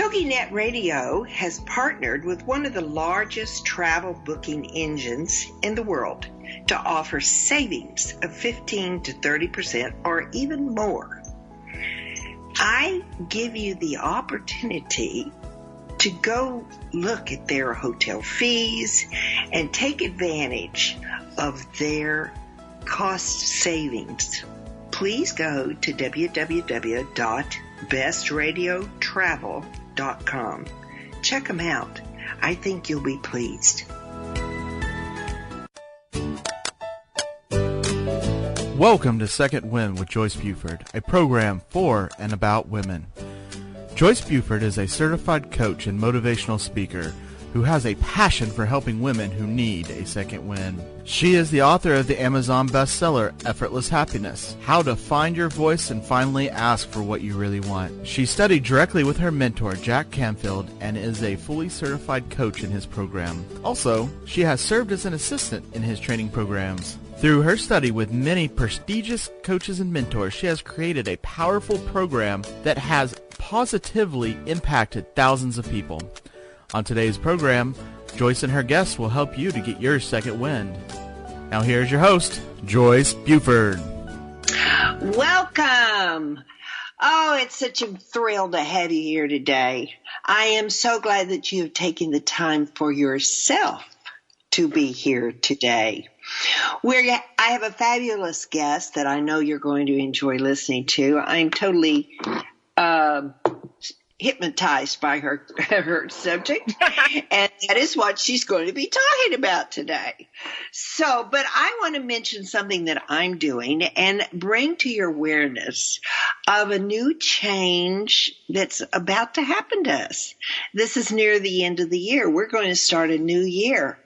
TogiNet Radio has partnered with one of the largest travel booking engines in the world to offer savings of 15 to 30% or even more. I give you the opportunity to go look at their hotel fees and take advantage of their cost savings. Please go to www.bestradiotravel.com. Check them out. I think you'll be pleased. Welcome to Second Wind with Joyce Buford, a program for and about women. Joyce Buford is a certified coach and motivational speaker who has a passion for helping women who need a second wind. She is the author of the Amazon bestseller, Effortless Happiness, How to Find Your Voice and Finally Ask for What You Really Want. She studied directly with her mentor, Jack Canfield, and is a fully certified coach in his program. Also, she has served as an assistant in his training programs. Through her study with many prestigious coaches and mentors, she has created a powerful program that has positively impacted thousands of people. On today's program, Joyce and her guests will help you to get your second wind. Now here's your host, Joyce Buford. Welcome. Oh, it's such a thrill to have you here today. I am so glad that you have taken the time for yourself to be here today. I have a fabulous guest that I know you're going to enjoy listening to. I'm totally hypnotized by her subject, and that is what she's going to be talking about today. But I want to mention something that I'm doing and bring to your awareness of a new change that's about to happen to us. This is near the end of the year. We're going to start a new year,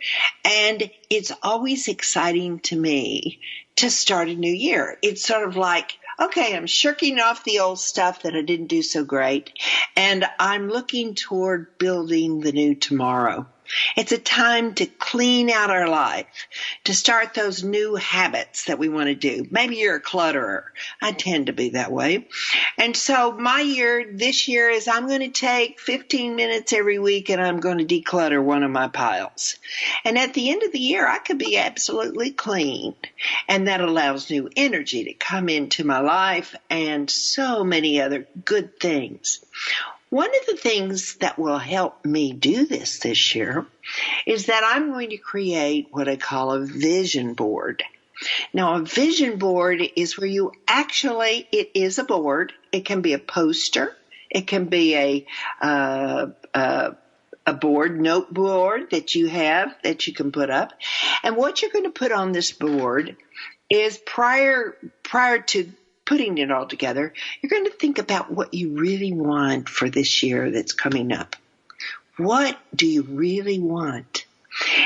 and it's always exciting to me to start a new year. It's sort of like, okay, I'm shirking off the old stuff that I didn't do so great, and I'm looking toward building the new tomorrow. It's a time to clean out our life, to start those new habits that we want to do. Maybe you're a clutterer. I tend to be that way. And so this year is I'm going to take 15 minutes every week and I'm going to declutter one of my piles. And at the end of the year, I could be absolutely clean. And that allows new energy to come into my life and so many other good things. One of the things that will help me do this year is that I'm going to create what I call a vision board. Now, a vision board is where it is a board. It can be a poster. It can be a note board that you have that you can put up. And what you're going to put on this board is prior to putting it all together, you're going to think about what you really want for this year that's coming up. What do you really want?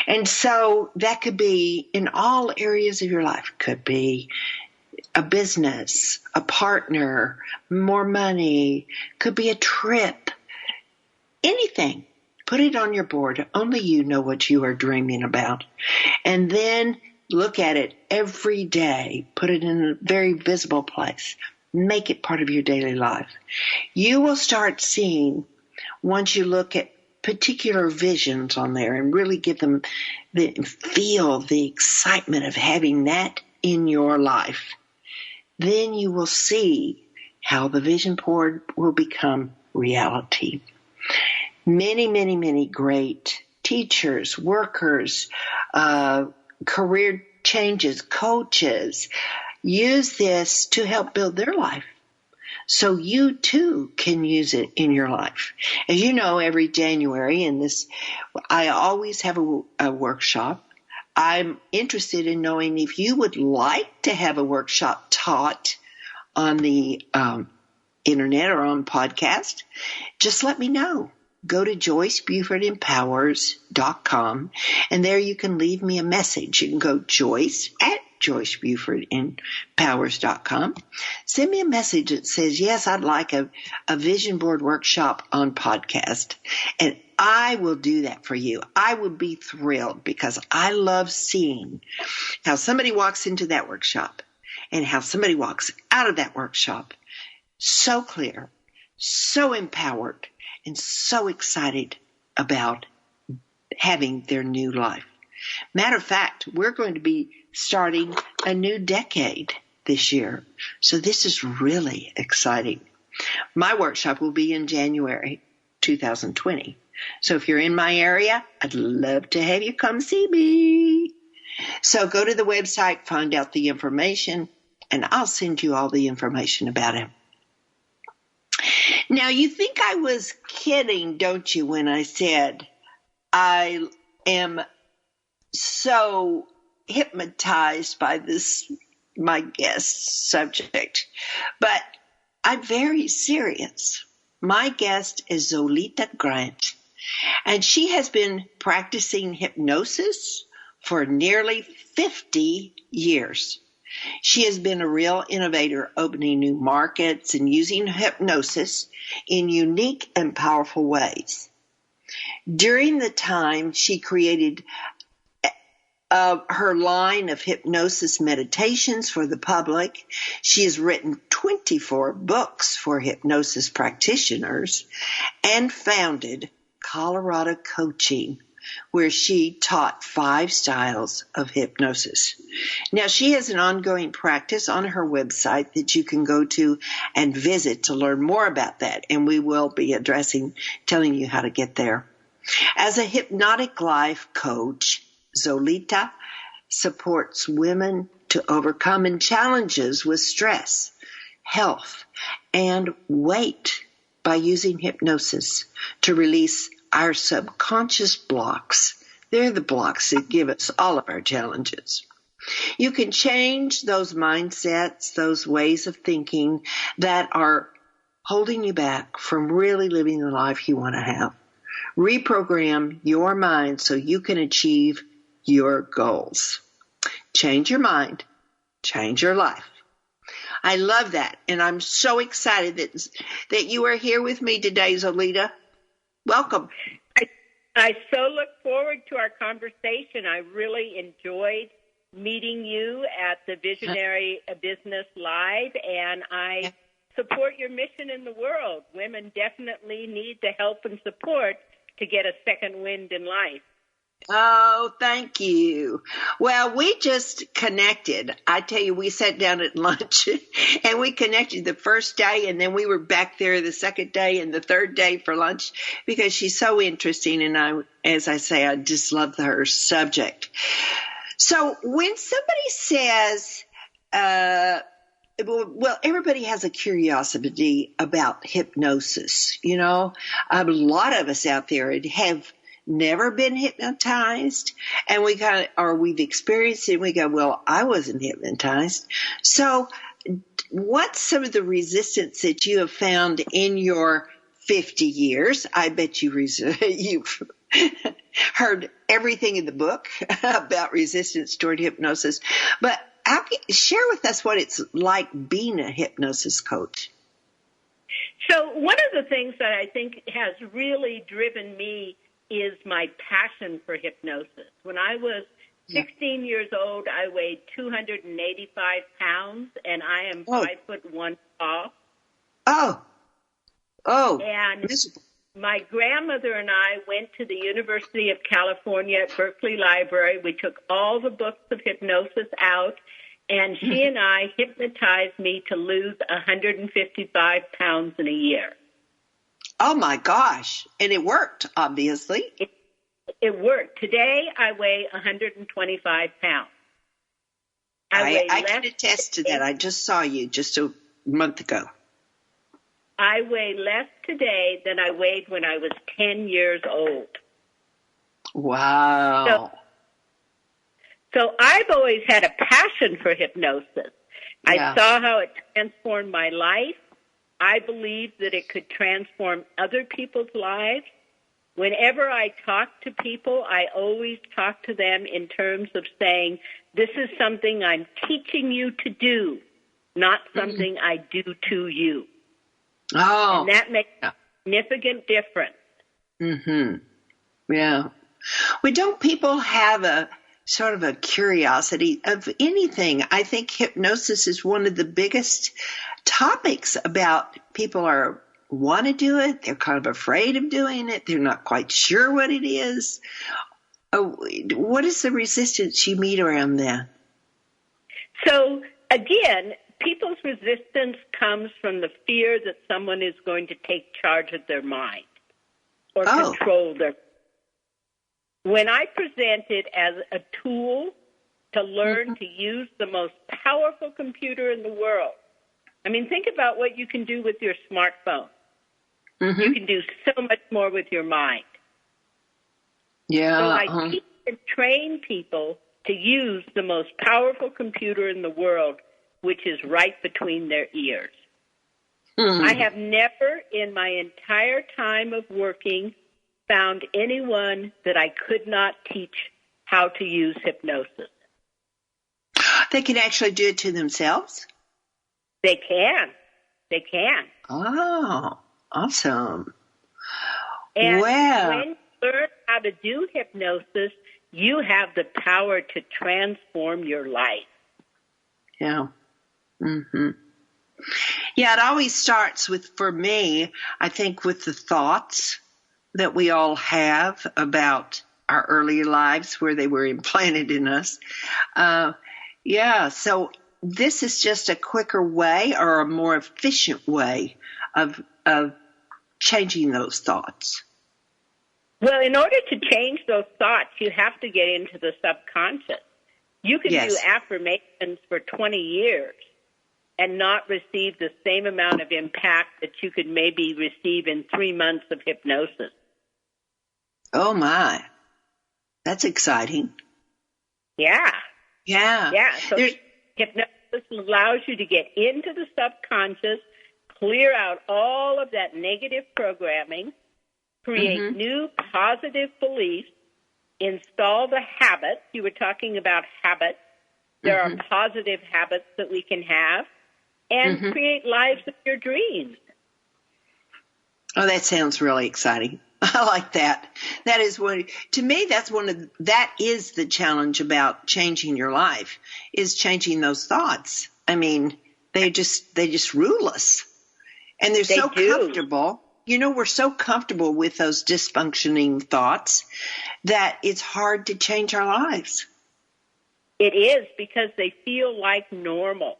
And so that could be in all areas of your life. It could be a business, a partner, more money, could be a trip, anything. Put it on your board. Only you know what you are dreaming about. And then look at it every day. Put it in a very visible place. Make it part of your daily life. You will start seeing, once you look at particular visions on there and really give them feel the excitement of having that in your life, then you will see how the vision board will become reality. Many, many, many great teachers, workers, career changes, coaches, use this to help build their life. So you too can use it in your life. As you know, every January I always have a workshop. I'm interested in knowing if you would like to have a workshop taught on the internet or on podcast. Just let me know. Go to JoyceBufordEmpowers.com, and there you can leave me a message. You can go JoyceBufordEmpowers.com. Send me a message that says, yes, I'd like a vision board workshop on podcast, and I will do that for you. I would be thrilled because I love seeing how somebody walks into that workshop and how somebody walks out of that workshop so clear, so empowered, and so excited about having their new life. Matter of fact, we're going to be starting a new decade this year. So this is really exciting. My workshop will be in January 2020. So if you're in my area, I'd love to have you come see me. So go to the website, find out the information, and I'll send you all the information about it. Now, you think I was kidding, don't you, when I said I am so hypnotized by this, my guest subject, but I'm very serious. My guest is Zolita Grant, and she has been practicing hypnosis for nearly 50 years. She has been a real innovator, opening new markets and using hypnosis in unique and powerful ways. During the time she created her line of hypnosis meditations for the public, she has written 24 books for hypnosis practitioners and founded Colorado Coaching, where she taught 5 styles of hypnosis. Now, she has an ongoing practice on her website that you can go to and visit to learn more about that, and we will be telling you how to get there. As a hypnotic life coach, Zolita supports women to overcome challenges with stress, health, and weight by using hypnosis to release our subconscious blocks. They're the blocks that give us all of our challenges. You can change those mindsets, those ways of thinking that are holding you back from really living the life you want to have. Reprogram your mind so you can achieve your goals. Change your mind, change your life. I love that, and I'm so excited that you are here with me today, Zolita. Welcome. I so look forward to our conversation. I really enjoyed meeting you at the Visionary Business Live, and I support your mission in the world. Women definitely need the help and support to get a second wind in life. Oh, thank you. Well, we just connected. I tell you, we sat down at lunch and we connected the first day, and then we were back there the second day and the third day for lunch because she's so interesting. And as I say, I just love her subject. So when somebody says, well, everybody has a curiosity about hypnosis. You know, a lot of us out there have never been hypnotized, and we've experienced it, and we go, well, I wasn't hypnotized. So what's some of the resistance that you have found in your 50 years? I bet you've heard everything in the book about resistance toward hypnosis, but share with us what it's like being a hypnosis coach. So one of the things that I think has really driven me is my passion for hypnosis. When I was 16 years old, I weighed 285 pounds, and I am 5'1" tall. And my grandmother and I went to the University of California at Berkeley Library. We took all the books of hypnosis out, and she and I hypnotized me to lose 155 pounds in a year. Oh, my gosh. And it worked, obviously. It worked. Today, I weigh 125 pounds. I can attest to that. I just saw you just a month ago. I weigh less today than I weighed when I was 10 years old. Wow. So I've always had a passion for hypnosis. I saw how it transformed my life. I believe that it could transform other people's lives. Whenever I talk to people, I always talk to them in terms of saying, this is something I'm teaching you to do, not something I do to you. Oh. And that makes a significant difference. Mm-hmm. Yeah. Well, don't people have a sort of a curiosity of anything? I think hypnosis is one of the biggest topics about people are want to do it. They're kind of afraid of doing it. They're not quite sure what it is. What is the resistance you meet around that? So, again, people's resistance comes from the fear that someone is going to take charge of their mind or control their. When I present it as a tool to learn to use the most powerful computer in the world, I mean, think about what you can do with your smartphone. Mm-hmm. You can do so much more with your mind. Yeah. So I teach and train people to use the most powerful computer in the world, which is right between their ears. Mm-hmm. I have never in my entire time of working found anyone that I could not teach how to use hypnosis. They can actually do it to themselves? They can. They can. Oh, awesome. And when you learn how to do hypnosis, you have the power to transform your life. Yeah. Mm-hmm. Yeah, it always starts with, for me, I think with the thoughts that we all have about our earlier lives where they were implanted in us. So this is just a quicker way or a more efficient way of changing those thoughts. Well, in order to change those thoughts, you have to get into the subconscious. You can do affirmations for 20 years and not receive the same amount of impact that you could maybe receive in 3 months of hypnosis. Oh, my. That's exciting. Yeah. Yeah. Yeah. So hypnosis allows you to get into the subconscious, clear out all of that negative programming, create new positive beliefs, install the habits. You were talking about habits. There are positive habits that we can have, and create lives of your dreams. Oh, that sounds really exciting. I like that. That is to me, that is the challenge about changing your life, is changing those thoughts. I mean, they just rule us. And they're so comfortable. You know, we're so comfortable with those dysfunctioning thoughts that it's hard to change our lives. It is, because they feel like normal.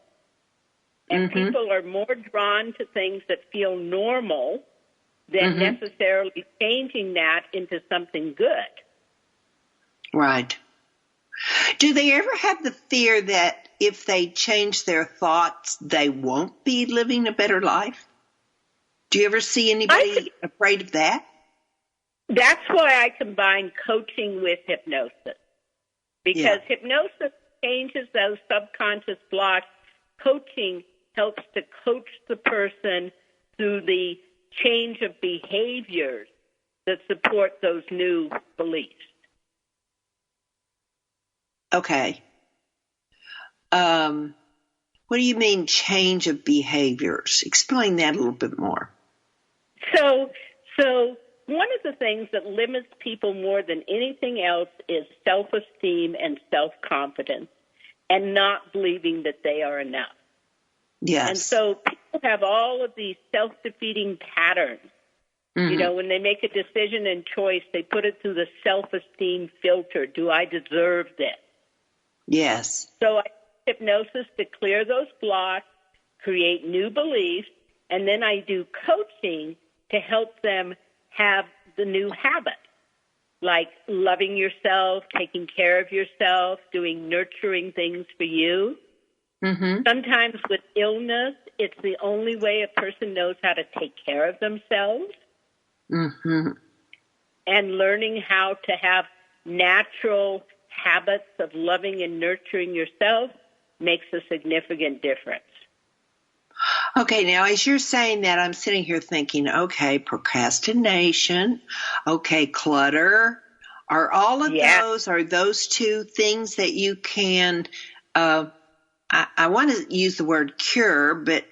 And people are more drawn to things that feel normal than necessarily changing that into something good. Right. Do they ever have the fear that if they change their thoughts, they won't be living a better life? Do you ever see anybody afraid of that? That's why I combine coaching with hypnosis. Because hypnosis changes those subconscious blocks. Coaching helps to coach the person through the change of behaviors that support those new beliefs. Okay. What do you mean change of behaviors? Explain that a little bit more. So one of the things that limits people more than anything else is self-esteem and self-confidence and not believing that they are enough. Yes. And so people have all of these self-defeating patterns. You know, when they make a decision and choice, they put it through the self-esteem filter. Do I deserve this? Yes. So I use hypnosis to clear those blocks, create new beliefs, and then I do coaching to help them have the new habits, like loving yourself, taking care of yourself, doing nurturing things for you. Sometimes with illness, it's the only way a person knows how to take care of themselves. And learning how to have natural habits of loving and nurturing yourself makes a significant difference. Okay, now as you're saying that, I'm sitting here thinking, okay, procrastination, okay, clutter, are all of those, are those two things that you can, I want to use the word cure, but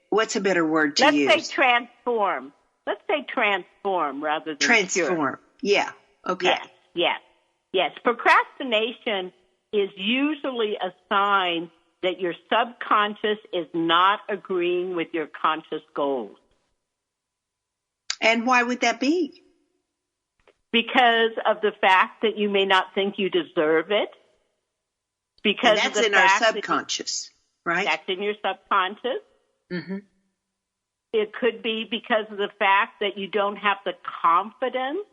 what's a better word to use? Let's say transform. Let's say transform rather than transform. Cure. Yeah, okay. Yes. Procrastination is usually a sign that your subconscious is not agreeing with your conscious goals. And why would that be? Because of the fact that you may not think you deserve it. Because and that's of the in fact our subconscious, right? That's in your subconscious. Mm-hmm. It could be because of the fact that you don't have the confidence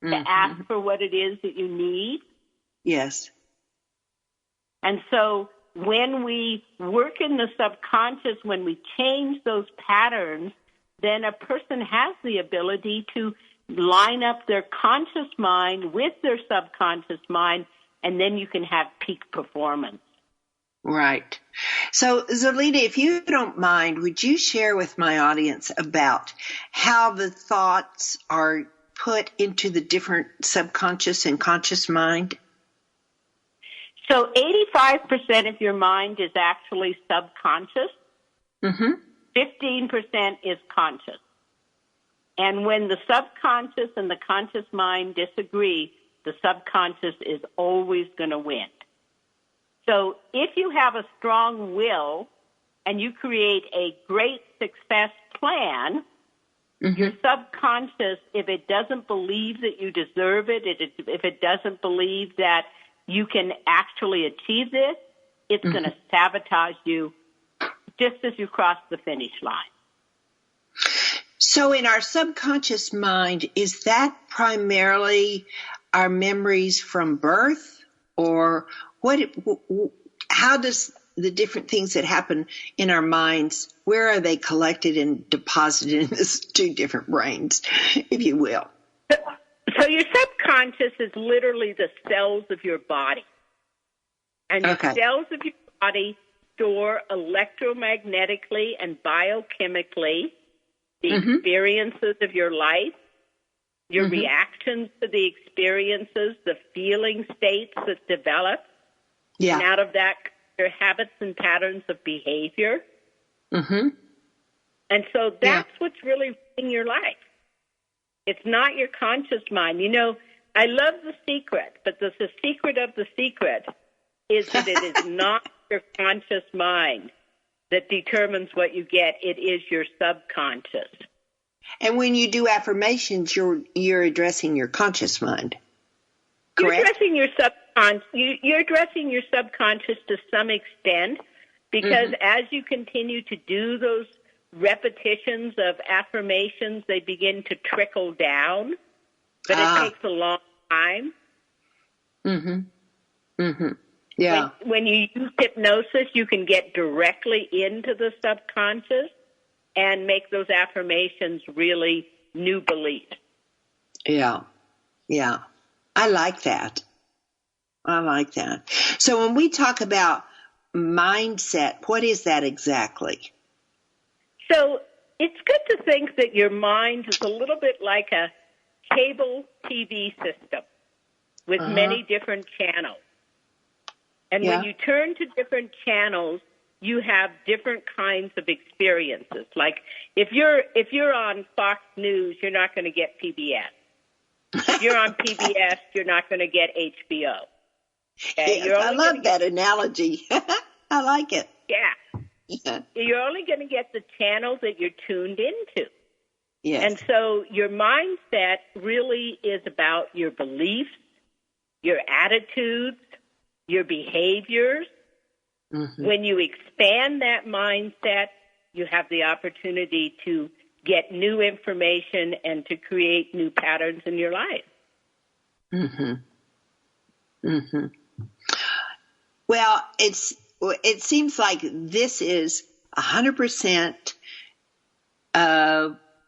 to ask for what it is that you need. Yes. And so when we work in the subconscious, when we change those patterns, then a person has the ability to line up their conscious mind with their subconscious mind, and then you can have peak performance. Right. So, Zerlina, if you don't mind, would you share with my audience about how the thoughts are put into the different subconscious and conscious mind? So 85% of your mind is actually subconscious. 15% is conscious. And when the subconscious and the conscious mind disagree, the subconscious is always going to win. So if you have a strong will and you create a great success plan, your subconscious, if it doesn't believe that you deserve it, if it doesn't believe that you can actually achieve this, it's going to sabotage you just as you cross the finish line. So in our subconscious mind, is that primarily our memories from birth, or how does the different things that happen in our minds, where are they collected and deposited in these two different brains, if you will? So your subconscious is literally the cells of your body. And the cells of your body store electromagnetically and biochemically the experiences of your life, your reactions to the experiences, the feeling states that develop. Yeah. And out of that, your habits and patterns of behavior. And so that's what's really running your life. It's not your conscious mind. You know, I love The Secret, but the secret of the secret is that it is not your conscious mind that determines what you get. It is your subconscious. And when you do affirmations, you're addressing your conscious mind, correct? You're addressing your subconscious. You're addressing your subconscious to some extent, because as you continue to do those repetitions of affirmations, they begin to trickle down, but it takes a long time. Yeah. When you use hypnosis, you can get directly into the subconscious and make those affirmations really new beliefs. Yeah. I like that. So when we talk about mindset, what is that exactly? So it's good to think that your mind is a little bit like a cable TV system with many different channels. And when you turn to different channels, you have different kinds of experiences. Like if you're on Fox News, you're not going to get PBS. If you're on PBS, you're not going to get HBO. Okay? Yes, I love that analogy. I like it. Yeah. You're only going to get the channels that you're tuned into. Yes. And so your mindset really is about your beliefs, your attitudes, your behaviors. When you expand that mindset, you have the opportunity to get new information and to create new patterns in your life. Well, it seems like this is 100%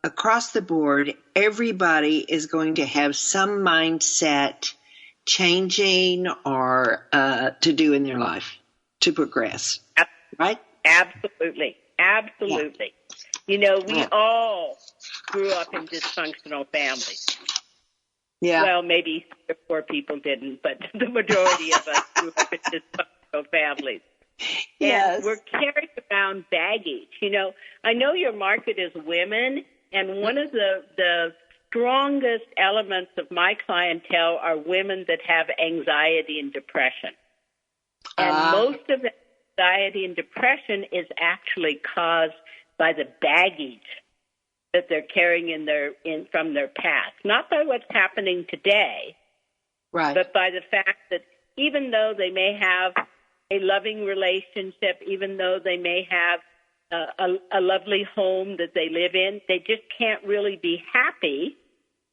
across the board. Everybody is going to have some mindset changing or to do in their life to progress, right? Absolutely. Yeah. You know, we all grew up in dysfunctional families. Yeah. Well, maybe 3 or 4 people didn't, but the majority of us grew up in dysfunctional families. Yes. And we're carrying around baggage. You know, I know your market is women, and one of the strongest elements of my clientele are women that have anxiety and depression. And most of the anxiety and depression is actually caused by the baggage that they're carrying from their past, not by what's happening today, right, but by the fact that even though they may have a loving relationship, even though they may have a lovely home that they live in, they just can't really be happy,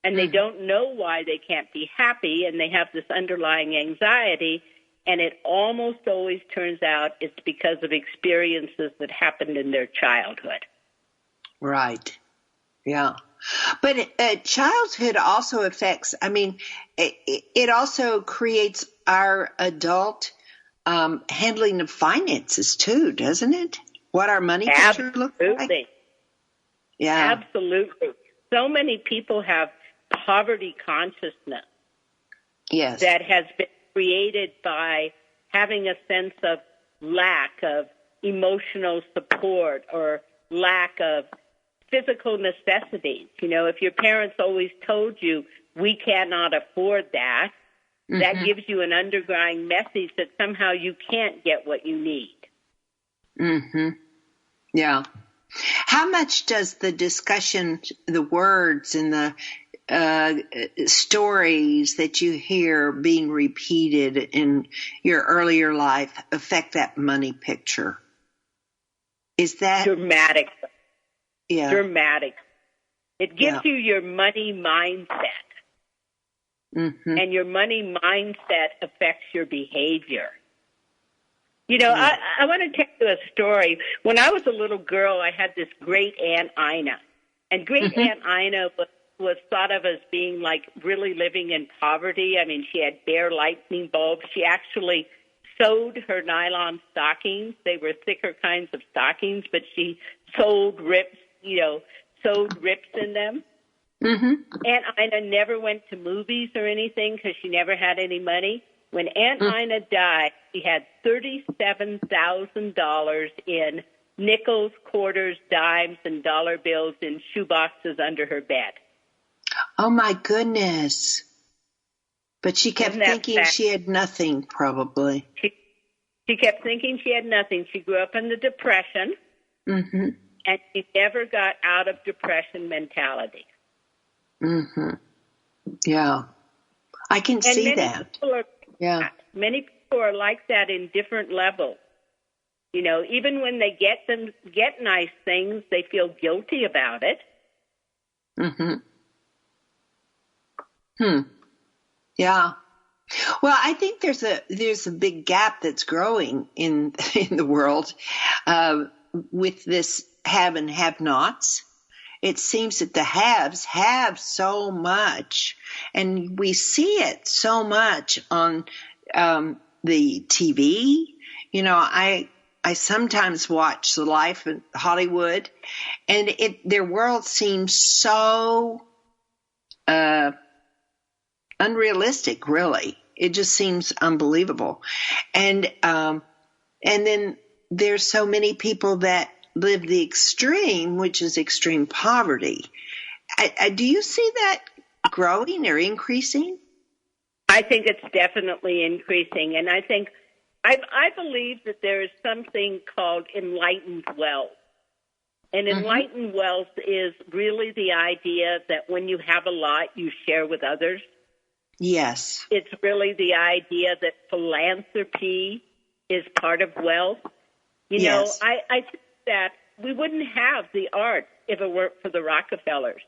and they don't know why they can't be happy, and they have this underlying anxiety, and it almost always turns out it's because of experiences that happened in their childhood. Right. Yeah. But childhood also affects, it also creates our adult handling of finances too, doesn't it? What our money picture looks like. Yeah. Absolutely. So many people have poverty consciousness. Yes. That has been created by having a sense of lack of emotional support or lack of physical necessities. If your parents always told you, we cannot afford that, that gives you an underlying message that somehow you can't get what you need. Mm-hmm. Yeah. How much does the discussion, the words and the stories that you hear being repeated in your earlier life affect that money picture? Is that dramatic? Yeah. Dramatic. It gives you your money mindset. And your money mindset affects your behavior. I want to tell you a story. When I was a little girl, I had this great Aunt Ina. And great Aunt Ina was thought of as being like really living in poverty. She had bare lightning bulbs. She actually sewed her nylon stockings. They were thicker kinds of stockings, but she sewed rips in them. Aunt Ina never went to movies or anything because she never had any money. When Aunt Ina died, she had $37,000 in nickels, quarters, dimes, and dollar bills in shoeboxes under her bed. Oh, my goodness. But she kept thinking she had nothing, probably. She kept thinking she had nothing. She grew up in the Depression, and she never got out of Depression mentality. Yeah. I can see that. Many people are like that in different levels. Even when they get nice things, they feel guilty about it. Yeah. Well, I think there's a big gap that's growing in the world with this have and have-nots. It seems that the haves have so much, and we see it so much on the TV. I sometimes watch The Life in Hollywood, and their world seems so unrealistic, really. It just seems unbelievable. And then there's so many people that live the extreme, which is extreme poverty. Do you see that growing or increasing? I think it's definitely increasing. And I think, I believe that there is something called enlightened wealth. And enlightened wealth is really the idea that when you have a lot, you share with others. Yes. It's really the idea that philanthropy is part of wealth. You know, I think that we wouldn't have the arts if it weren't for the Rockefellers.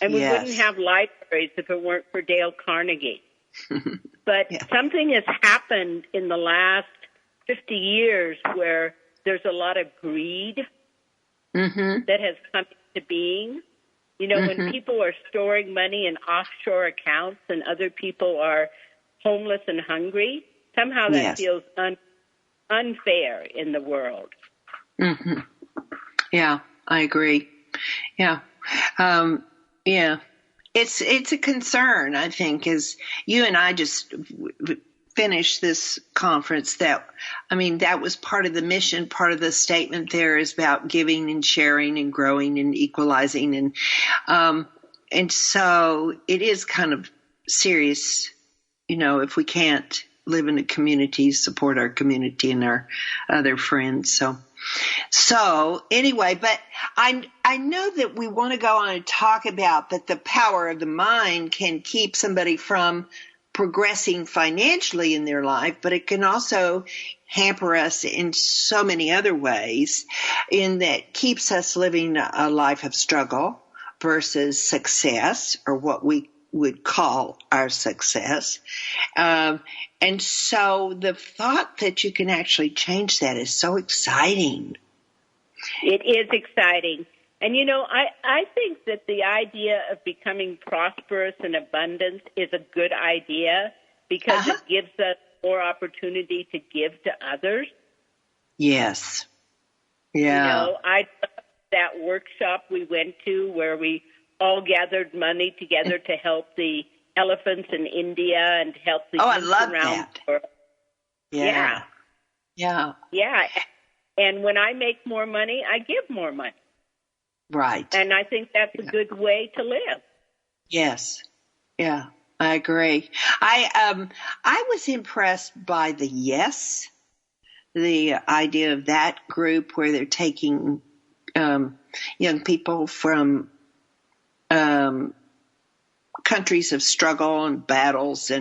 And we wouldn't have libraries if it weren't for Dale Carnegie. But something has happened in the last 50 years where there's a lot of greed that has come into being. You know, when people are storing money in offshore accounts and other people are homeless and hungry, somehow that feels unfair in the world. Yeah, I agree. Yeah. It's a concern, I think, as you and I just finished this conference that was part of the mission. Part of the statement there is about giving and sharing and growing and equalizing. And so it is kind of serious, you know, if we can't live in a community, support our community and our other friends. So So anyway, but I know that we want to go on and talk about that the power of the mind can keep somebody from progressing financially in their life, but it can also hamper us in so many other ways, in that keeps us living a life of struggle versus success, or what we would call our success. And so the thought that you can actually change that is so exciting. It is exciting. And, I think that the idea of becoming prosperous and abundant is a good idea because it gives us more opportunity to give to others. Yes. Yeah. I love that workshop we went to where we all gathered money together to help the elephants in India and to help the youth around that. the world. Yeah. Yeah. Yeah. And when I make more money, I give more money. Right. And I think that's a good way to live. Yes. Yeah, I agree. I was impressed by the idea of that group where they're taking young people from countries of struggle and battles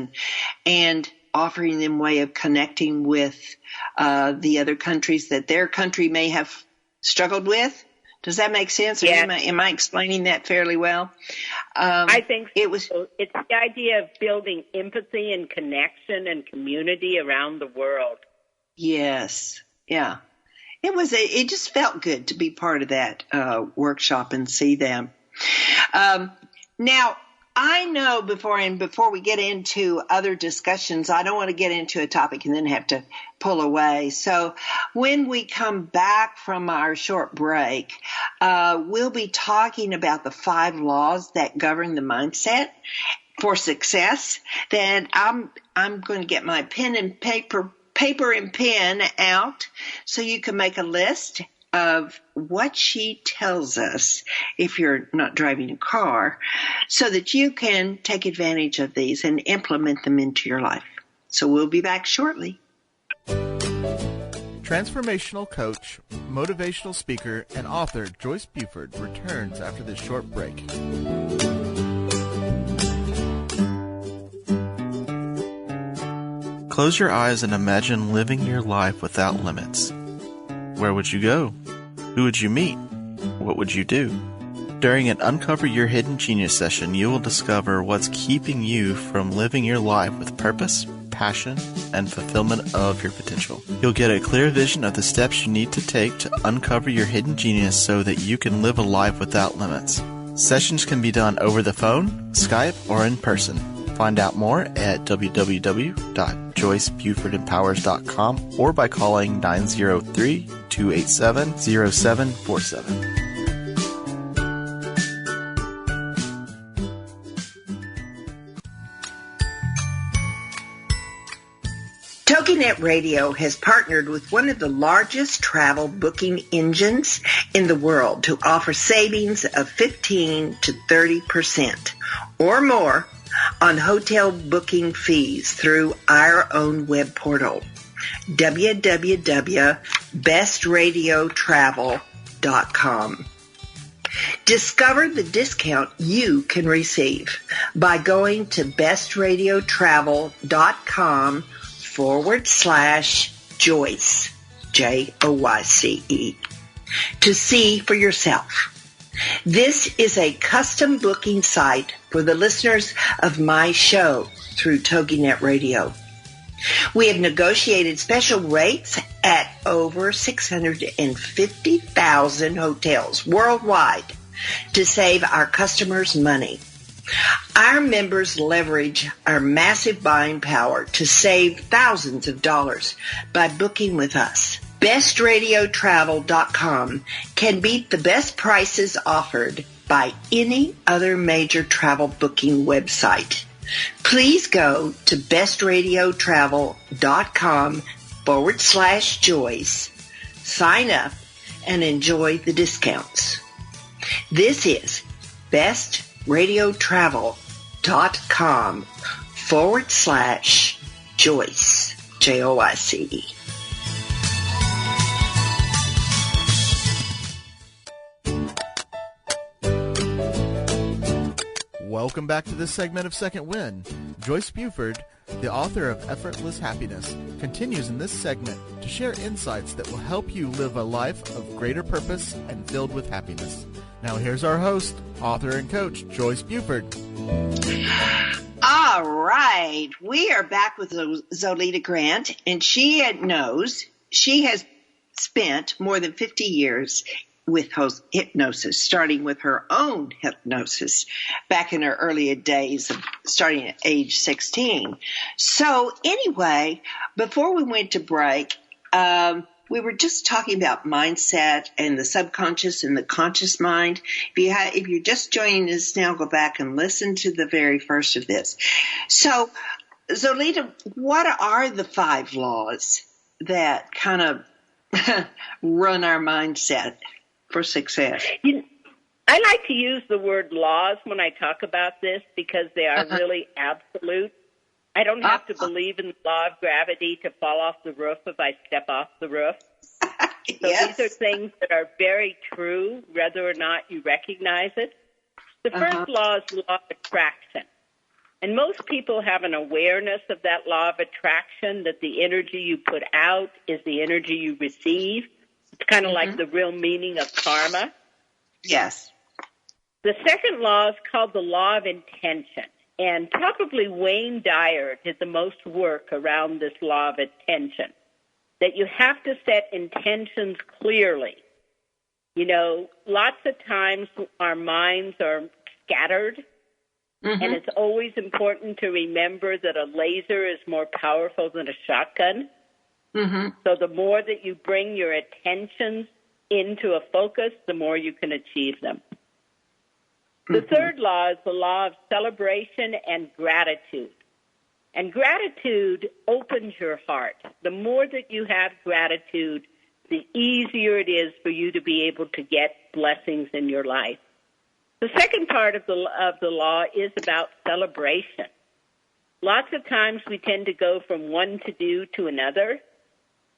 and offering them way of connecting with the other countries that their country may have struggled with. Does that make sense? Yeah. Am I explaining that fairly well? I think so. It's the idea of building empathy and connection and community around the world. Yes. Yeah. It just felt good to be part of that workshop and see them. Now, I know before we get into other discussions, I don't want to get into a topic and then have to pull away. So when we come back from our short break, we'll be talking about the 5 laws that govern the mindset for success. Then I'm going to get my pen and paper and pen out so you can make a list of what she tells us if you're not driving a car, so that you can take advantage of these and implement them into your life. So we'll be back shortly. Transformational coach, motivational speaker, and author Joyce Buford returns after this short break. Close your eyes and imagine living your life without limits. Where would you go? Who would you meet? What would you do? During an Uncover Your Hidden Genius session, you will discover what's keeping you from living your life with purpose, passion, and fulfillment of your potential. You'll get a clear vision of the steps you need to take to uncover your hidden genius so that you can live a life without limits. Sessions can be done over the phone, Skype, or in person. Find out more at www.joycebufordempowers.com or by calling 903-287-0747. TogiNet Radio has partnered with one of the largest travel booking engines in the world to offer savings of 15 to 30% or more on hotel booking fees through our own web portal, www.bestradiotravel.com. Discover the discount you can receive by going to bestradiotravel.com/Joyce, Joyce, to see for yourself. This is a custom booking site for the listeners of my show through TogiNet Radio. We have negotiated special rates at over 650,000 hotels worldwide to save our customers money. Our members leverage our massive buying power to save thousands of dollars by booking with us. BestRadioTravel.com can beat the best prices offered by any other major travel booking website. Please go to bestradiotravel.com/Joyce, sign up, and enjoy the discounts. This is bestradiotravel.com/Joyce, Joyce. Welcome back to this segment of Second Wind. Joyce Buford, the author of Effortless Happiness, continues in this segment to share insights that will help you live a life of greater purpose and filled with happiness. Now here's our host, author and coach, Joyce Buford. All right. We are back with Zolita Grant, and she knows she has spent more than 50 years with hypnosis, starting with her own hypnosis back in her earlier days, starting at age 16. So anyway, before we went to break, we were just talking about mindset and the subconscious and the conscious mind. If you're just joining us now, go back and listen to the very first of this. So, Zolita, what are the 5 laws that kind of run our mindset for success? I like to use the word laws when I talk about this because they are really absolute. I don't have to believe in the law of gravity to fall off the roof if I step off the roof. So Yes. these are things that are very true, whether or not you recognize it. The first law is the law of attraction. And most people have an awareness of that law of attraction, that the energy you put out is the energy you receive. It's kind of like the real meaning of karma. Yes. The second law is called the law of intention. And probably Wayne Dyer did the most work around this law of intention, that you have to set intentions clearly. You know, lots of times our minds are scattered, and it's always important to remember that a laser is more powerful than a shotgun. So the more that you bring your attentions into a focus, the more you can achieve them. The third law is the law of celebration and gratitude. And gratitude opens your heart. The more that you have gratitude, the easier it is for you to be able to get blessings in your life. The second part of the law is about celebration. Lots of times we tend to go from one to-do to another,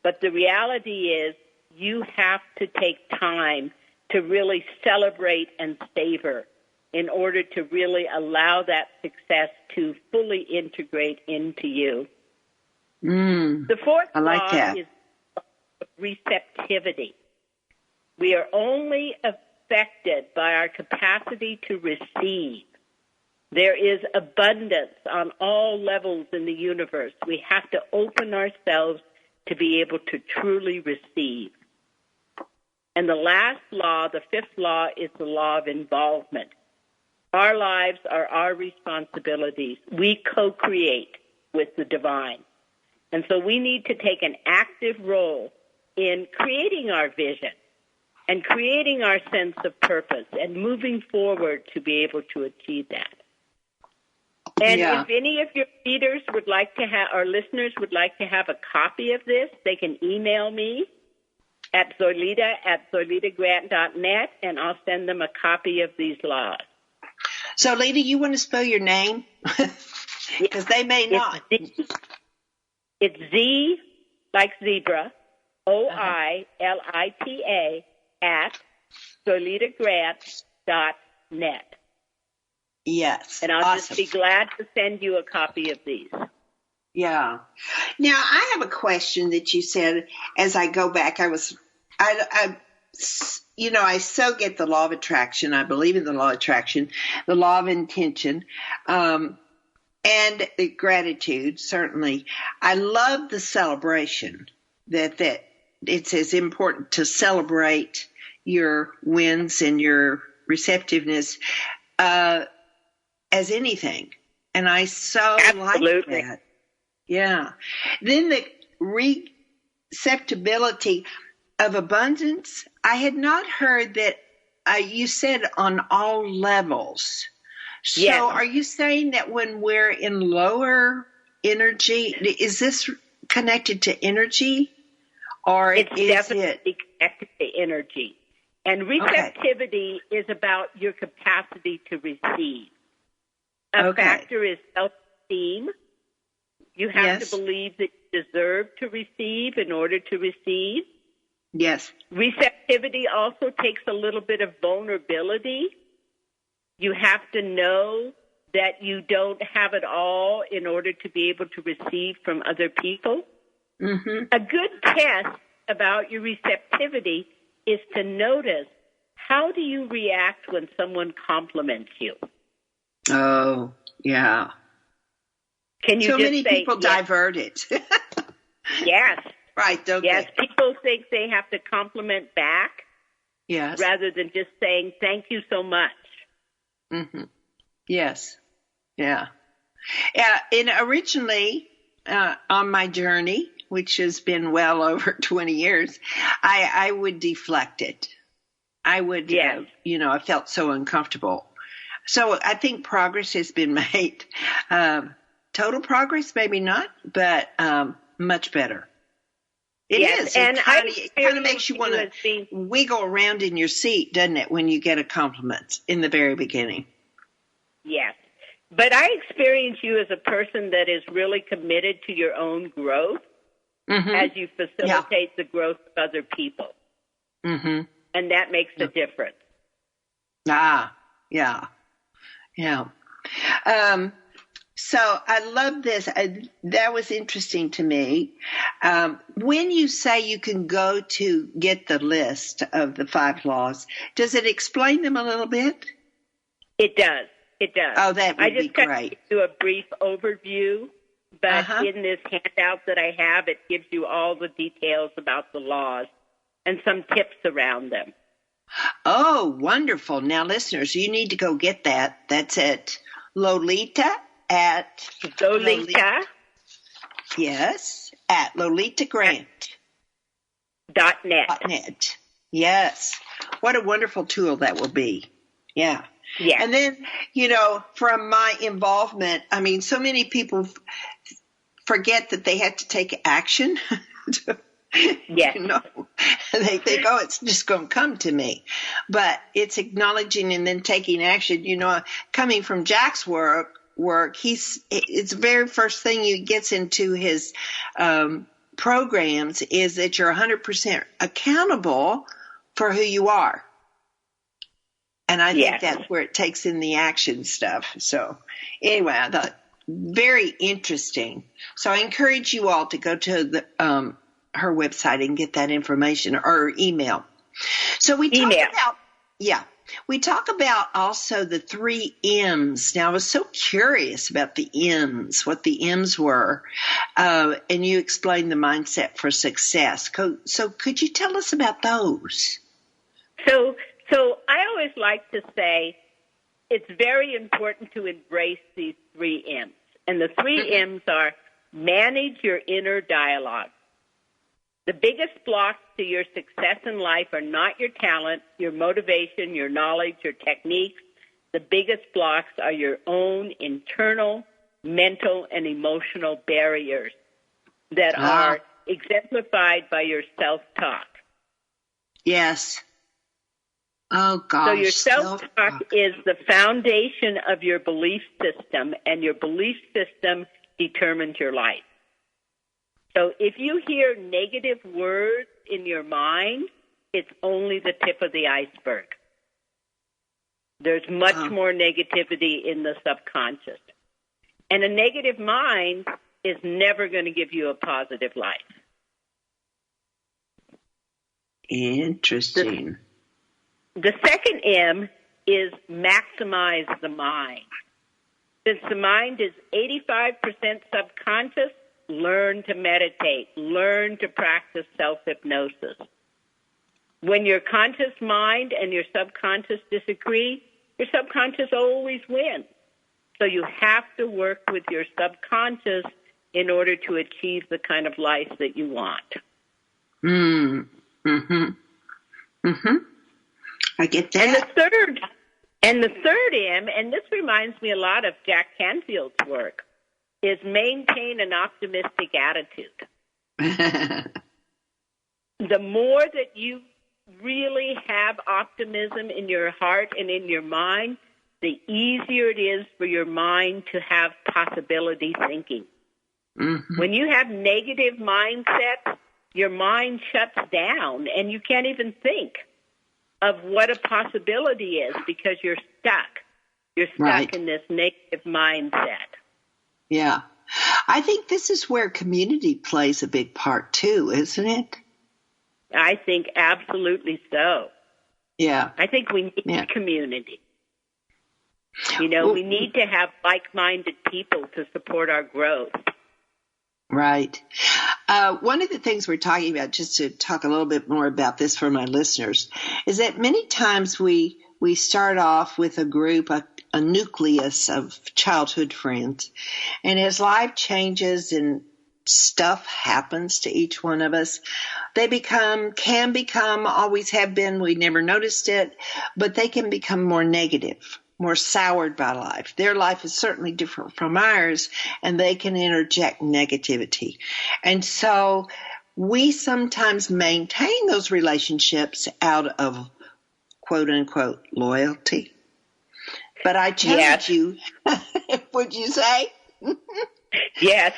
but the reality is you have to take time to really celebrate and savor in order to really allow that success to fully integrate into you. The fourth law is receptivity. We are only affected by our capacity to receive. There is abundance on all levels in the universe. We have to open ourselves to be able to truly receive. And the last law, the fifth law, is the law of involvement. Our lives are our responsibilities. We co-create with the divine. And so we need to take an active role in creating our vision and creating our sense of purpose and moving forward to be able to achieve that. And if any of your readers would like to have, or listeners would like to have a copy of this, they can email me at Zolita@ZolitaGrant.net, and I'll send them a copy of these laws. So, Lita, you want to spell your name? Because they may not. It's Z, like zebra, OILITA at ZolitaGrant.net. Yes. And I'll just be glad to send you a copy of these. Yeah. Now, I have a question that you said as I go back. I so get the law of attraction. I believe in the law of attraction, the law of intention, and the gratitude, certainly. I love the celebration, that it's as important to celebrate your wins and your receptiveness as anything. And I so like that. Yeah. Then the receptibility of abundance. I had not heard that you said on all levels. So are you saying that when we're in lower energy, is this connected to energy? Or it's definitely connected to energy. And receptivity is about your capacity to receive. A factor is self-esteem. You have to believe that you deserve to receive in order to receive. Yes. Receptivity also takes a little bit of vulnerability. You have to know that you don't have it all in order to be able to receive from other people. Mm-hmm. A good test about your receptivity is to notice, how do you react when someone compliments you? Oh, yeah. Can you so just many say, people yes, divert it. yes, Right, don't yes. they? People think they have to compliment back Yes. rather than just saying, thank you so much. Mm-hmm. Yes. Yeah. And originally, on my journey, which has been well over 20 years, I would deflect it. I would, Yes. I felt so uncomfortable. So I think progress has been made. Total progress, maybe not, but much better. It Yes, is. and It kind of makes you want to wiggle around in your seat, doesn't it, when you get a compliment in the very beginning? Yes. But I experience you as a person that is really committed to your own growth as you facilitate the growth of other people. Mm-hmm. And that makes a difference. Yeah. So I love this. That was interesting to me. When you say you can go to get the list of the 5 laws, does it explain them a little bit? It does. It does. Oh, that would be great. I just do a brief overview, but in this handout that I have, it gives you all the details about the laws and some tips around them. Oh, wonderful. Now, listeners, you need to go get that. That's at Lolita. Yes, at LolitaGrant.net. Yes. What a wonderful tool that will be. Yeah. Yeah. And then, from my involvement, I mean, so many people forget that they have to take action. Yes. They think, oh, it's just going to come to me. But it's acknowledging and then taking action. Coming from Jack's work, it's the very first thing he gets into his programs is that you're 100% accountable for who you are. And I think that's where it takes in the action stuff. So anyway, I thought very interesting. So I encourage you all to go to the her website and get that information, or email. So we talk about also the 3 M's. Now I was so curious about the M's, what the M's were, and you explained the mindset for success. So could you tell us about those? So I always like to say it's very important to embrace these 3 M's. And the 3 M's are: manage your inner dialogue. The biggest blocks to your success in life are not your talent, your motivation, your knowledge, your techniques. The biggest blocks are your own internal, mental, and emotional barriers that are exemplified by your self-talk. Yes. Oh, gosh. So your self-talk is the foundation of your belief system, and your belief system determines your life. So if you hear negative words in your mind, it's only the tip of the iceberg. There's much more negativity in the subconscious. And a negative mind is never going to give you a positive life. Interesting. The second M is maximize the mind. Since the mind is 85% subconscious, learn to meditate. Learn to practice self-hypnosis. When your conscious mind and your subconscious disagree, your subconscious always wins. So you have to work with your subconscious in order to achieve the kind of life that you want. I get that. And the third M, and this reminds me a lot of Jack Canfield's work, is maintain an optimistic attitude. The more that you really have optimism in your heart and in your mind, the easier it is for your mind to have possibility thinking. When you have negative mindsets, your mind shuts down and you can't even think of what a possibility is because you're stuck. You're stuck in this negative mindset. Yeah. I think this is where community plays a big part too, isn't it? I think absolutely so. Yeah. I think we need community. You know, we need to have like-minded people to support our growth. Right. One of the things we're talking about, just to talk a little bit more about this for my listeners, is that many times we start off with a group, a nucleus of childhood friends, and as life changes and stuff happens to each one of us, they can become, always have been, we never noticed it, but they can become more negative, more soured by life. Their life is certainly different from ours, and they can interject negativity. And so we sometimes maintain those relationships out of quote unquote loyalty. But I challenge you, would you say? Yes.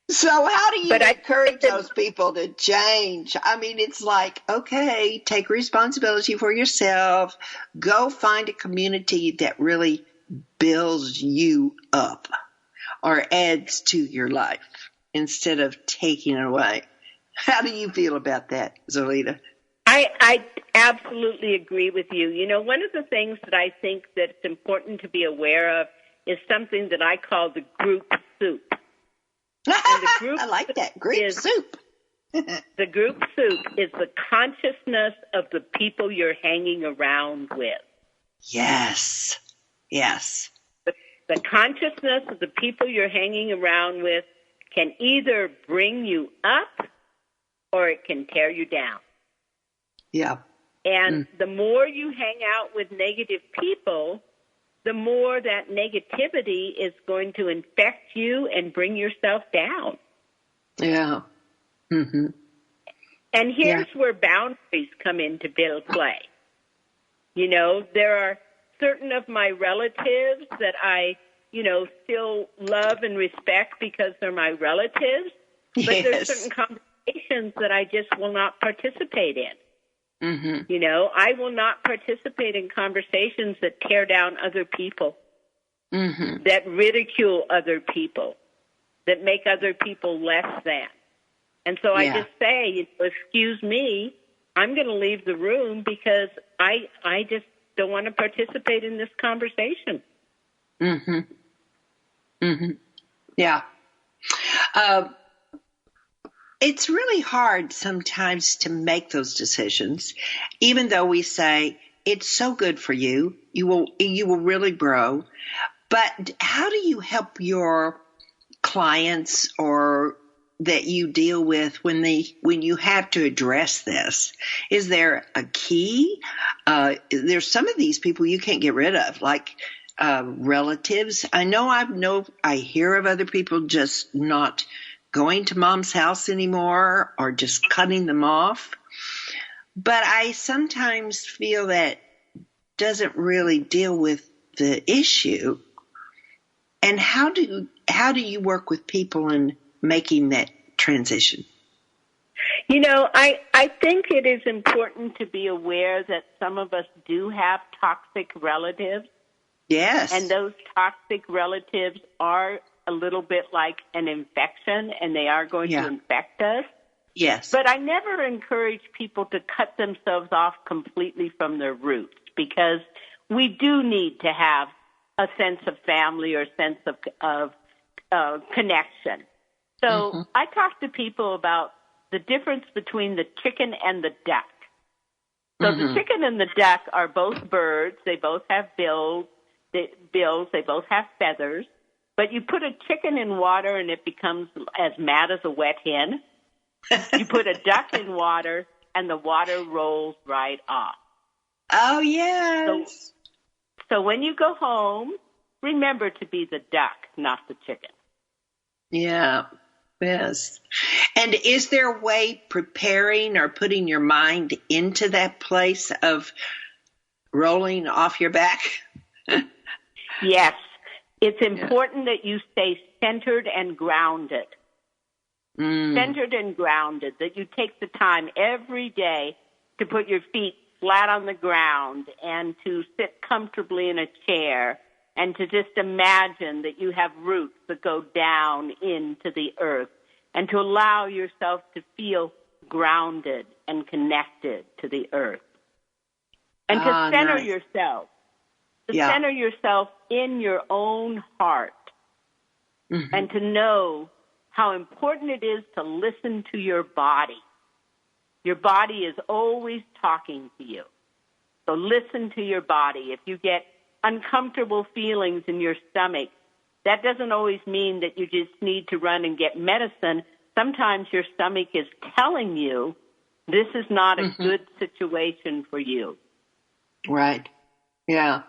So how do you encourage those people to change? I mean, it's like, okay, take responsibility for yourself. Go find a community that really builds you up or adds to your life instead of taking away. How do you feel about that, Zolita? I absolutely agree with you. You know, one of the things that I think that's important to be aware of is something that I call the group soup. I like that. Group soup. The group soup is the consciousness of the people you're hanging around with. Yes. Yes. The consciousness of the people you're hanging around with can either bring you up or it can tear you down. Yeah. And the more you hang out with negative people, the more that negativity is going to infect you and bring yourself down. Yeah. Mm-hmm. And here's where boundaries come into play. You know, there are certain of my relatives that I, you know, still love and respect because they're my relatives, but there's certain conversations that I just will not participate in. Mm-hmm. You know, I will not participate in conversations that tear down other people, that ridicule other people, that make other people less than. And so I just say, excuse me, I'm going to leave the room because I just don't want to participate in this conversation. Mm-hmm. Mm-hmm. Yeah. It's really hard sometimes to make those decisions, even though we say it's so good for you. You will really grow. But how do you help your clients or that you deal with when you have to address this? Is there a key? There's some of these people you can't get rid of, like relatives. I hear of other people just not going to mom's house anymore or just cutting them off. But I sometimes feel that doesn't really deal with the issue. And how do you work with people in making that transition? You know, I think it is important to be aware that some of us do have toxic relatives. Yes. And those toxic relatives are a little bit like an infection, and they are going to infect us. Yes. But I never encourage people to cut themselves off completely from their roots, because we do need to have a sense of family or a sense of connection. So I talk to people about the difference between the chicken and the duck. So the chicken and the duck are both birds. They both have bills. They both have feathers. But you put a chicken in water and it becomes as mad as a wet hen. You put a duck in water and the water rolls right off. Oh, yes. So when you go home, remember to be the duck, not the chicken. Yeah. Yes. And is there a way preparing or putting your mind into that place of rolling off your back? Yes. It's important that you stay centered and grounded. Centered and grounded, that you take the time every day to put your feet flat on the ground and to sit comfortably in a chair and to just imagine that you have roots that go down into the earth, and to allow yourself to feel grounded and connected to the earth. And to center yourself, center yourself in your own heart, and to know how important it is to listen to your body. Your body is always talking to you. So listen to your body. If you get uncomfortable feelings in your stomach, that doesn't always mean that you just need to run and get medicine. Sometimes your stomach is telling you this is not a good situation for you. Right. Yeah.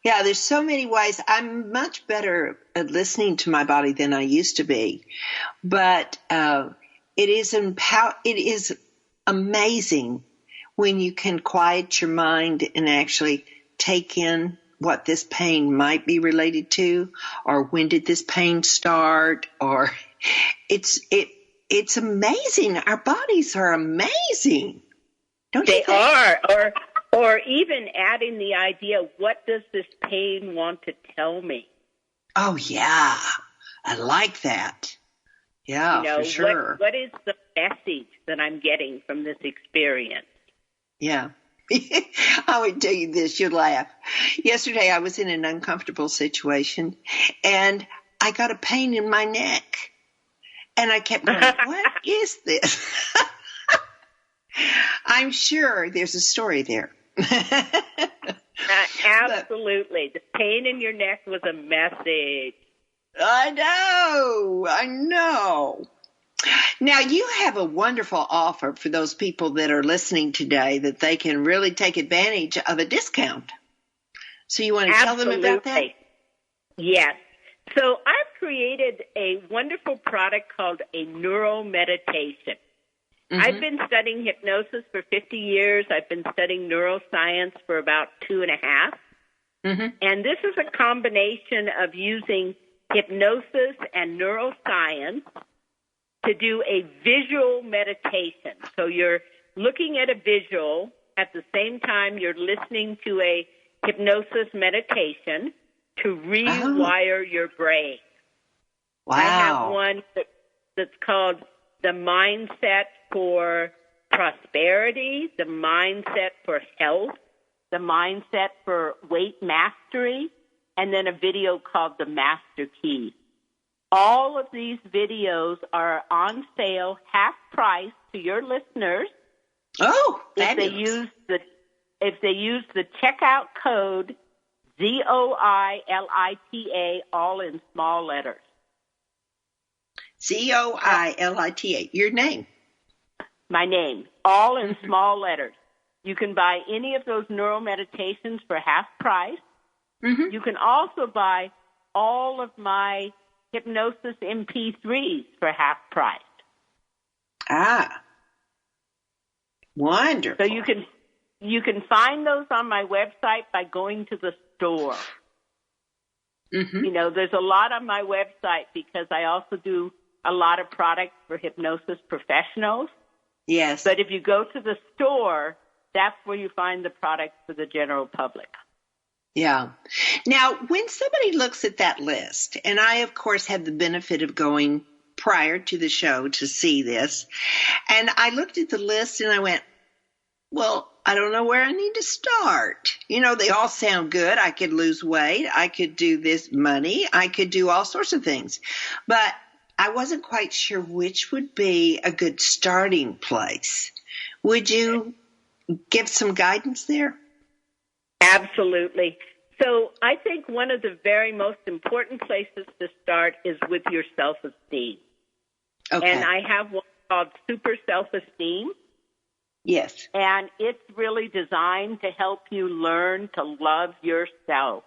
Yeah, there's so many ways. I'm much better at listening to my body than I used to be. But it is amazing when you can quiet your mind and actually take in what this pain might be related to, or when did this pain start, or it's amazing. Our bodies are amazing. Don't you think? They are. Or even adding the idea, what does this pain want to tell me? Oh, yeah. I like that. Yeah, for sure. What is the message that I'm getting from this experience? Yeah. I would tell you this, you'd laugh. Yesterday I was in an uncomfortable situation, and I got a pain in my neck. And I kept going, what is this? I'm sure there's a story there. Absolutely. The pain in your neck was a message. I know. Now, you have a wonderful offer for those people that are listening today that they can really take advantage of a discount. So you want to tell them about that? Yes. So I've created a wonderful product called a neuromeditation. I've been studying hypnosis for 50 years. I've been studying neuroscience for about 2.5. And this is a combination of using hypnosis and neuroscience to do a visual meditation. So you're looking at a visual. At the same time, you're listening to a hypnosis meditation to rewire your brain. Wow. I have one that's called the mindset for prosperity, the mindset for health, the mindset for weight mastery, and then a video called the Master Key. All of these videos are on sale, half price to your listeners. Oh, if they use the checkout code ZOILITA, all in small letters. ZOILITA, your name. My name, all in small letters. You can buy any of those neural meditations for half price. You can also buy all of my hypnosis MP3s for half price. Wonderful. So you can find those on my website by going to the store. There's a lot on my website because I also do a lot of products for hypnosis professionals. Yes. But if you go to the store, that's where you find the products for the general public. Yeah. Now, when somebody looks at that list, and I, of course, had the benefit of going prior to the show to see this, and I looked at the list and I went, well, I don't know where I need to start. They all sound good. I could lose weight. I could do this money. I could do all sorts of things. But I wasn't quite sure which would be a good starting place. Would you give some guidance there? Absolutely. So I think one of the very most important places to start is with your self-esteem. Okay. And I have one called Super Self-Esteem. Yes. And it's really designed to help you learn to love yourself.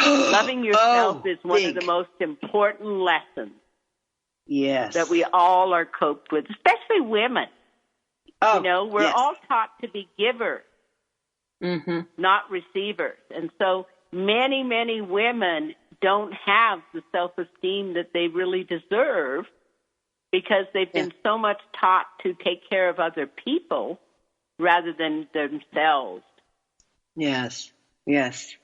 Loving yourself is one of the most important lessons. Yes. That we all are coped with, especially women. We're all taught to be givers, not receivers. And so many, many women don't have the self-esteem that they really deserve because they've been so much taught to take care of other people rather than themselves. Yes, yes,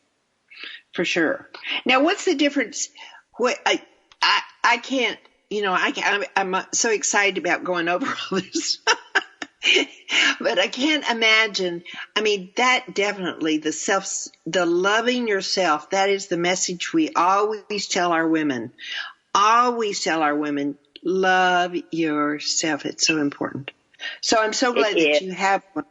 for sure. Now, what's the difference? What I can't, I'm so excited about going over all this. But I can't imagine. I mean, that definitely the loving yourself, that is the message we always tell our women. Always tell our women, love yourself. It's so important. So I'm so glad that you have one.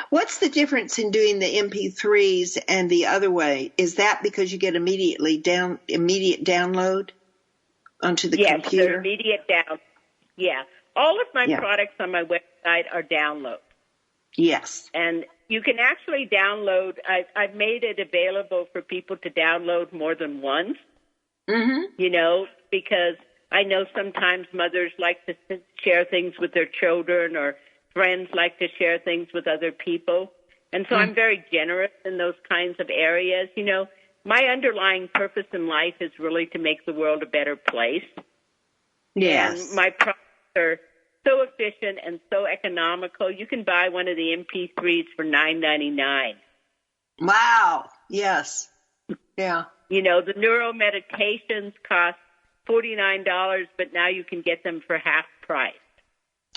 What's the difference in doing the MP3s and the other way? Is that because you get immediate download onto the computer? Yes, immediate down. Yeah. All of my products on my website are downloads. Yes. And you can actually download. I've made it available for people to download more than once, because I know sometimes mothers like to share things with their children, or friends like to share things with other people. And so I'm very generous in those kinds of areas. My underlying purpose in life is really to make the world a better place. Yes. And my products are so efficient and so economical. You can buy one of the MP3s for $9.99. Wow. Yes. Yeah. The neuro meditations cost $49, but now you can get them for half price.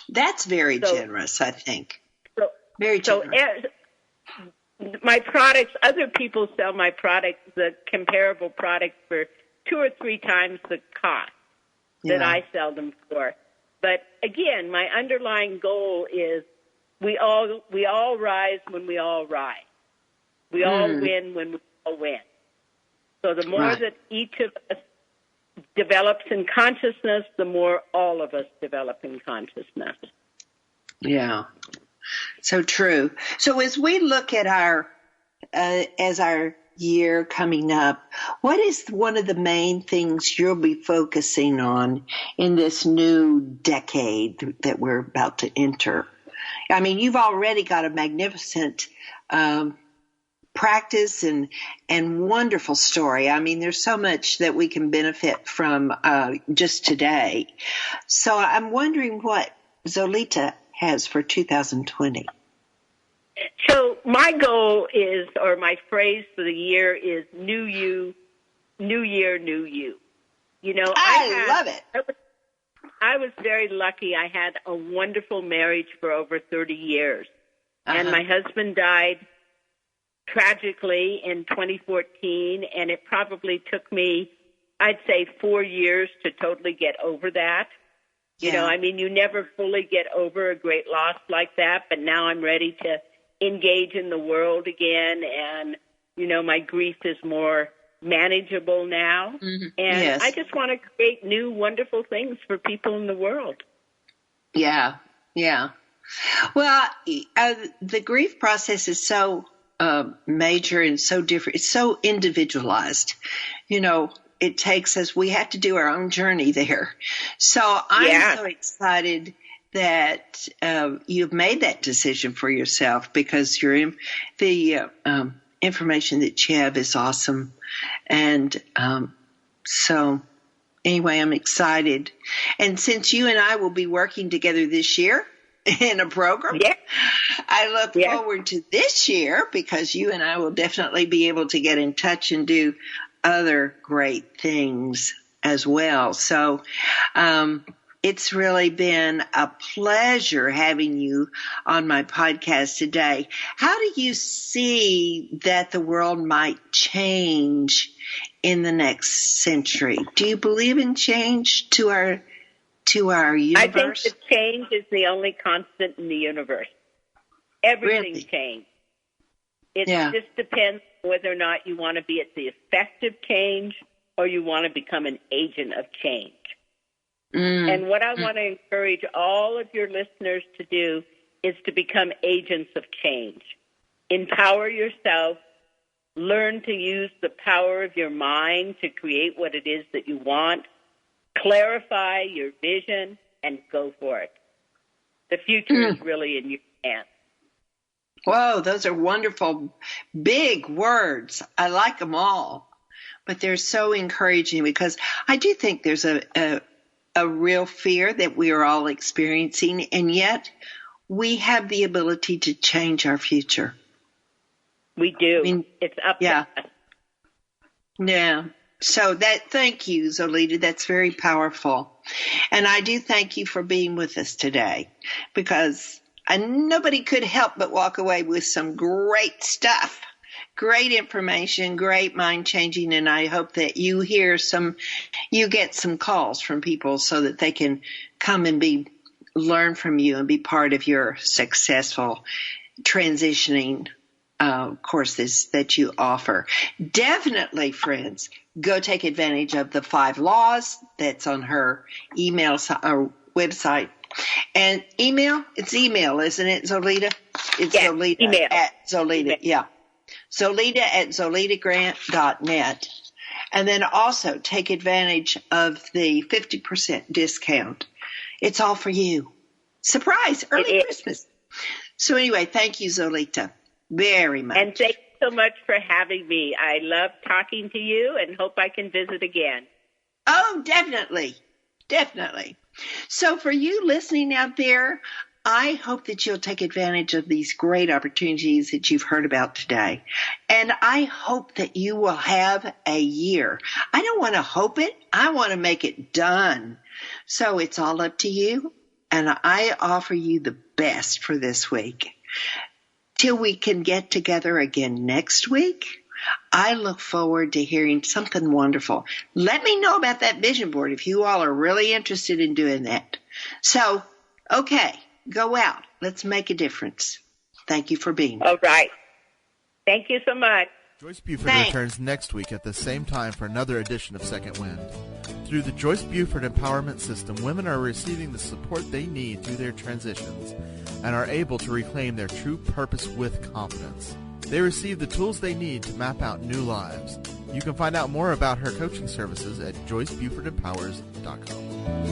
That's very generous, I think. Very generous. So my products, other people sell my products, the comparable products, for 2 or 3 times the cost that I sell them for. But again, my underlying goal is we all rise when we all rise. We all win when we all win. So the more that each of us develops in consciousness, the more all of us develop in consciousness. Yeah. So true. So as we look at our year coming up, what is one of the main things you'll be focusing on in this new decade that we're about to enter? I mean, you've already got a magnificent practice and wonderful story. I mean, there's so much that we can benefit from just today. So I'm wondering what Zolita has for 2020. So my goal is, or my phrase for the year is, new you, new year, new you. I love it. I was very lucky. I had a wonderful marriage for over 30 years. And my husband died tragically in 2014, and it probably took me, I'd say, 4 years to totally get over that. Yeah. You never fully get over a great loss like that, but now I'm ready to engage in the world again, and, my grief is more manageable now. And I just want to create new, wonderful things for people in the world. Yeah, yeah. Well, the grief process is so major and so different. It's so individualized. It takes us, we have to do our own journey there. So I'm so excited that you've made that decision for yourself, because the information that you have is awesome. And so anyway, I'm excited. And since you and I will be working together this year in a program, I look forward to this year, because you and I will definitely be able to get in touch and do other great things as well. So it's really been a pleasure having you on my podcast today. How do you see that the world might change in the next century? Do you believe in change to our universe? I think that change is the only constant in the universe. Everything's changed. It just depends whether or not you want to be at the effect of change, or you want to become an agent of change. And what I want to encourage all of your listeners to do is to become agents of change. Empower yourself. Learn to use the power of your mind to create what it is that you want. Clarify your vision and go for it. The future is really in your hands. Whoa, those are wonderful, big words. I like them all, but they're so encouraging, because I do think there's a real fear that we are all experiencing, and yet we have the ability to change our future. We do. It's up to us. Yeah. So thank you, Zolita. That's very powerful. And I do thank you for being with us today, because nobody could help but walk away with some great stuff, great information, great mind changing. And I hope that you get some calls from people so that they can come and learn from you and be part of your successful transitioning courses that you offer. Definitely, friends, go take advantage of the 5 laws that's on her email or website. And it's email, isn't it, Zolita? It's Zolita email. At Zolita, email. Yeah. Zolita at ZolitaGrant.net. And then also take advantage of the 50% discount. It's all for you. Surprise, early Christmas. So anyway, thank you, Zolita, very much. And thank you so much for having me. I love talking to you and hope I can visit again. Oh, definitely. Definitely. So for you listening out there, I hope that you'll take advantage of these great opportunities that you've heard about today. And I hope that you will have a year. I don't want to hope it. I want to make it done. So it's all up to you. And I offer you the best for this week. Till we can get together again next week, I look forward to hearing something wonderful. Let me know about that vision board if you all are really interested in doing that. So, okay, go out. Let's make a difference. Thank you for being here. All right. Thank you so much. Joyce Buford returns next week at the same time for another edition of Second Wind. Through the Joyce Buford Empowerment System, women are receiving the support they need through their transitions and are able to reclaim their true purpose with confidence. They receive the tools they need to map out new lives. You can find out more about her coaching services at JoyceBufordEmpowers.com.